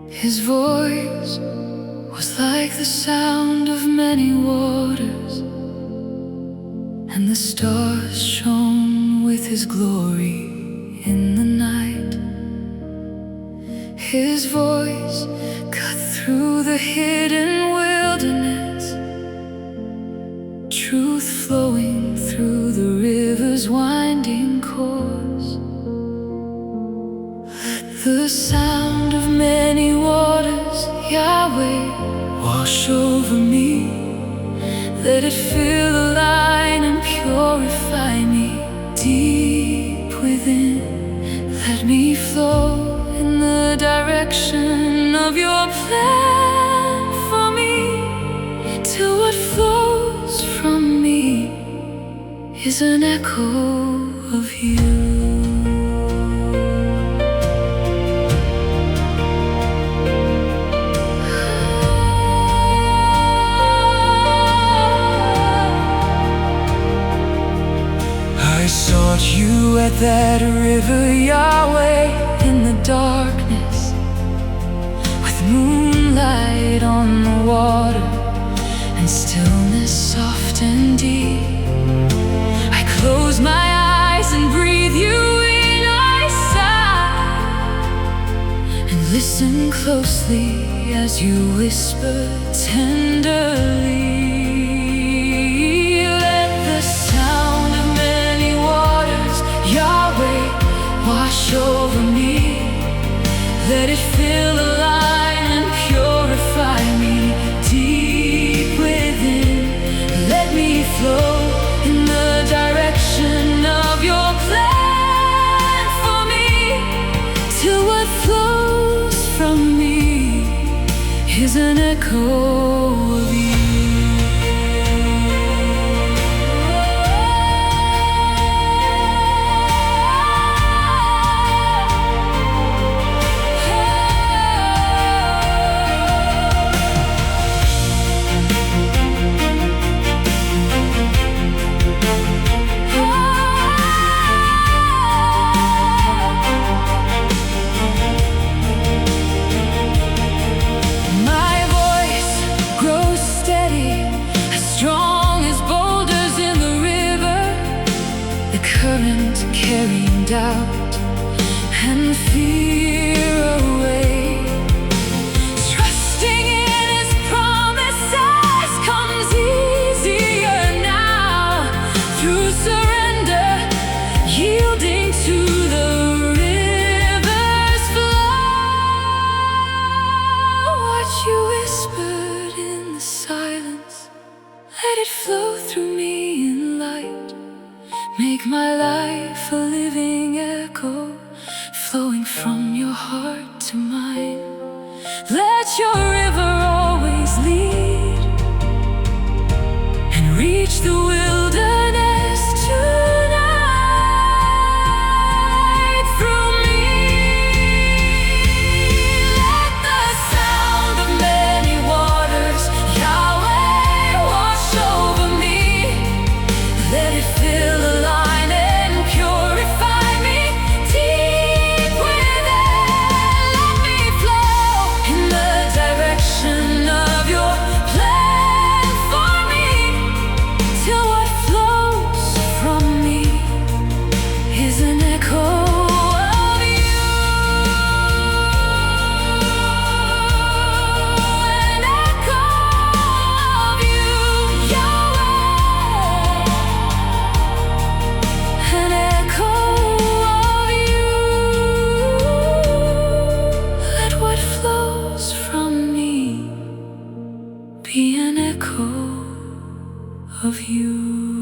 His voice was like the sound of many waters, and the stars shone with His glory in the night. His voice cut through the hidden wilderness, truth flowing through the river's winding course. Let the sound of many waters, Yahweh, wash over me. Let it fill the line and purify me deep within. Let me flow in the direction of your plan for me, till what flows from me is an echo of you. I sought you at that river, Yahweh, in the darkness, with moonlight on the water and stillness soft and deep. I close my eyes and breathe you in. I sigh and listen closely as you whisper tenderly. Wash over me, let it fill the line and purify me deep within. Let me flow in the direction of your plan for me, till what flows from me is an echo of you. Carrying doubt and fear away, trusting in His promises comes easier now. Through surrender, yielding to the river's flow. What you whispered in the silence, let it flow through me in light. Make my life a living echo, flowing from your heart to mine. Let your river always lead and reach the wilderness tonight. Through me, let the sound of many waters, Yahweh, wash over me. Let it fill the line and purify me deep within. Let me flow in the direction of your plan for me, till what flows from me is an echo of you. An echo of you, Yahweh. An echo of you. Let what flows from me be an echo of you.